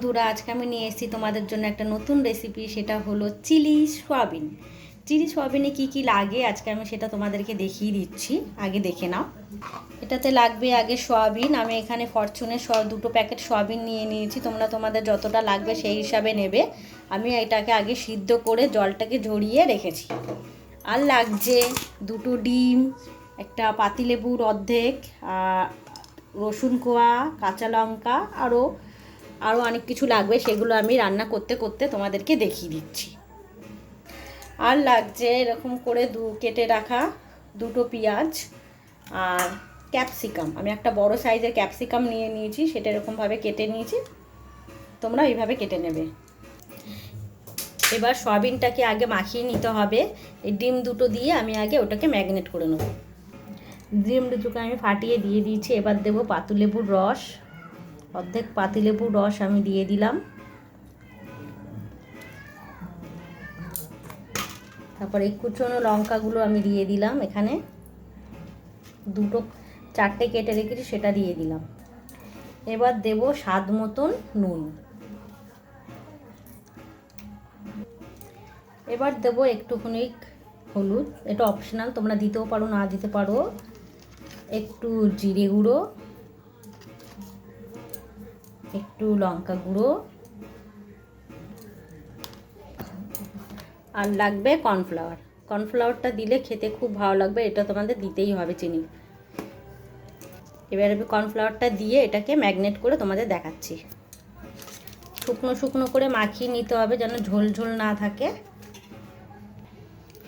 বন্ধুরা, আজকে আমি নিয়ে এসেছি তোমাদের জন্য একটা নতুন রেসিপি। সেটা হলো চিলি সয়াবিন। চিলি সয়াবিনে কি কি লাগে আজকে আমি সেটা তোমাদেরকে দেখিয়ে দিচ্ছি। আগে দেখে নাও। এটাতে লাগবে আগে সয়াবিন। আমি এখানে ফরচুনের দুটো প্যাকেট সয়াবিন নিয়ে নিয়েছি। তোমরা তোমাদের যতটা লাগবে সেই হিসাবে নেবে। আমি এটাকে আগে সিদ্ধ করে জলটাকে ঝরিয়ে রেখেছি। আর লাগছে দুটো ডিম, একটা পাতিলেবুর অর্ধেক, রসুন কোয়া, কাঁচা লঙ্কা, আরও অনেক কিছু লাগবে। সেগুলো আমি রান্না করতে করতে তোমাদেরকে দেখিয়ে দিচ্ছি। আর লাগছে এরকম করে কেটে রাখা দুটো পেঁয়াজ আর ক্যাপসিকাম। আমি একটা বড় সাইজের ক্যাপসিকাম নিয়ে নিয়েছি, সেটা এরকমভাবে কেটে নিয়েছি। তোমরা এইভাবে কেটে নেবে। এবার সয়াবিনটাকে আগে মাখিয়ে নিতে হবে। এই ডিম দুটো দিয়ে আমি আগে ওটাকে ম্যারিনেট করে নেব। ডিম দুটোকে আমি ফাটিয়ে দিয়ে দিয়েছি। এবার দেবো পাতিলেবুর রস। অর্ধেক পাতিলেবুর রস আমি দিয়ে দিলাম। তারপর এই কুচনো লঙ্কাগুলো আমি দিয়ে দিলাম। এখানে চারটে কেটে রেখেছি, সেটা দিয়ে দিলাম। এবার দেবো স্বাদ মতন নুন। এবার দেবো একটুখানি হলুদ, এটা অপশনাল, তোমরা দিতেও পারো না দিতে পারো। একটু জিরে গুঁড়ো, একটু লঙ্কা গুঁড়ো, আর লাগবে কর্নফ্লাওয়ার। কর্নফ্লাওয়ারটা দিলে খেতে খুব ভালো লাগবে, এটা তোমাদের দিতেই হবে চিনি। এবার আমি কর্নফ্লাওয়ারটা দিয়ে এটাকে ম্যারিনেট করে তোমাদের দেখাচ্ছি। শুকনো শুকনো করে মাখিয়ে নিতে হবে, যেন ঝোল ঝোল না থাকে।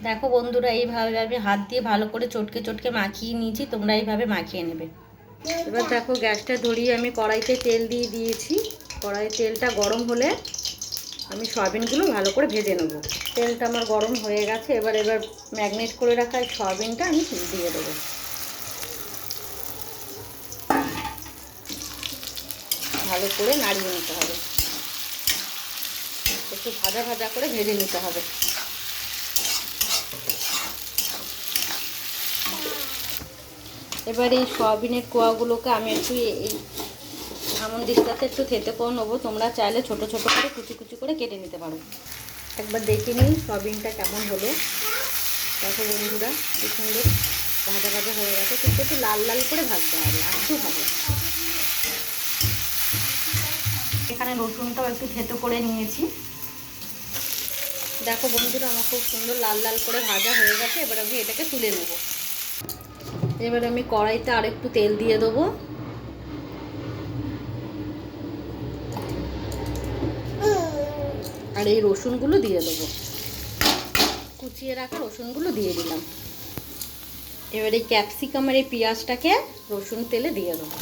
দেখো বন্ধুরা, এইভাবে আমি হাত দিয়ে ভালো করে চটকে চটকে মাখিয়ে নিয়েছি। তোমরা এইভাবে মাখিয়ে নেবে। এবার দেখো, গ্যাসটা ধরিয়ে আমি কড়াইতে তেল দিয়ে দিয়েছি। কড়াইয়ে তেলটা গরম হলে আমি সয়াবিনগুলো ভালো করে ভেজে নেব। তেলটা আমার গরম হয়ে গেছে। এবার ম্যারিনেট করে রাখা সয়াবিনটা আমি দিয়ে দেবো। ভালো করে নাড়িয়ে নিতে হবে, একটু ভাজা ভাজা করে ভেজে নিতে হবে। এবার এই সয়াবিনের কোয়াগুলোকে আমি একটু এমন দিকটাতে একটু থেতে করে নেবো। তোমরা চাইলে ছোট ছোট করে কুচি কুচি করে কেটে নিতে পারো। একবার দেখে নিই সয়াবিনটা কেমন হলো। দেখো বন্ধুরা, কি সুন্দর ভাজা ভাজা হয়ে গেছে, কিন্তু একটু লাল লাল করে ভাজতে হবে, একটু হবে। এখানে রসুনটাও একটু থেতো করে নিয়েছি। দেখো বন্ধুরা, আমার খুব সুন্দর লাল লাল করে ভাজা হয়ে গেছে। এবার আমি এটাকে তুলে নেব। এবার আমি কড়াইতে আর একটু তেল দিয়ে দেবো। আর এই রসুনগুলো দিয়ে দেবো, কুচিয়ে রাখা রসুনগুলো দিয়ে দিলাম। এবার এই ক্যাপসিকামের এই পেঁয়াজটাকে রসুন তেলে দিয়ে দেবো,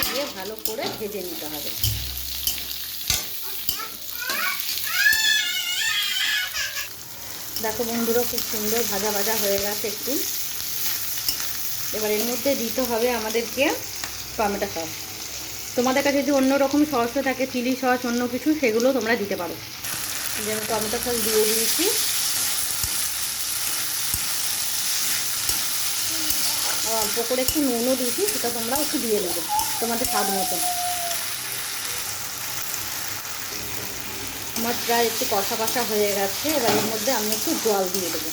দিয়ে ভালো করে ভেজে নিতে হবে। দেখো বন্ধুরা, খুব সুন্দর ভাজা ভাজা হয়ে গেছে একটু। এবার এর মধ্যে দিতে হবে আমাদেরকে টমেটো সস। তোমাদের কাছে যদি অন্য রকম সসও থাকে, চিলি সস, অন্য কিছু, সেগুলো তোমরা দিতে পারো। যে আমি টমেটো সস দিয়ে দিয়েছি। আর অল্প করে একটু নুনও দিয়েছি, সেটা তোমরা একটু দিয়ে দেবে তোমাদের স্বাদ মতো। আমার প্রায় একটু কষা কষা হয়ে গেছে। এবার এর মধ্যে আমি একটু জল দিয়ে দেবো।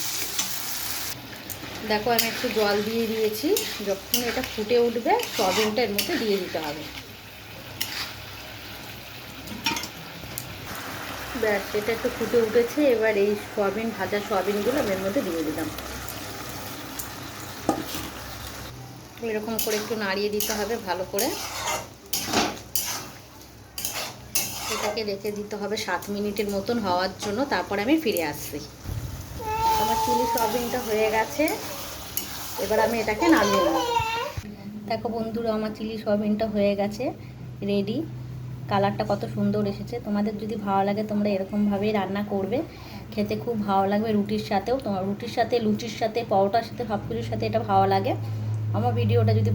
দেখো, আমি একটু জল দিয়ে দিয়েছি। যখন এটা ফুটে উঠবে, সয়াবিনটা এর মধ্যে দিয়ে দিতে হবে। ব্যাস, এটা একটু ফুটে উঠেছে। এবার এই ভাজা সয়াবিনগুলো আমি এর মধ্যে দিয়ে দিলাম। এরকম করে একটু নাড়িয়ে দিতে হবে ভালো করে। এটাকে রেখে দিতে হবে 7 মিনিটের মতন হওয়ার জন্য। তারপর আমি ফিরে আসছি। আমার চিলি সয়াবিনটা হয়ে গেছে। এবার আমি এটাকে নামিয়ে নেব। দেখো বন্ধুরা, আমার চিলি সয়াবিনটা হয়ে গেছে, রেডি। কালারটা কত সুন্দর এসেছে। তোমাদের যদি ভালো লাগে তোমরা এরকমভাবেই রান্না করবে, খেতে খুব ভালো লাগবে। রুটির সাথেও, তোমার রুটির সাথে, লুচির সাথে, পরোটার সাথে, সব কিছুর সাথে এটা ভালো লাগে। আমার ভিডিওটা যদি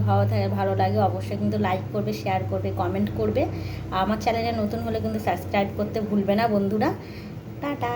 ভালো লাগে অবশ্যই কিন্তু লাইক করবে, শেয়ার করবে, কমেন্ট করবে। আমার চ্যানেলে নতুন হলে কিন্তু সাবস্ক্রাইব করতে ভুলবে না বন্ধুরা। টাটা।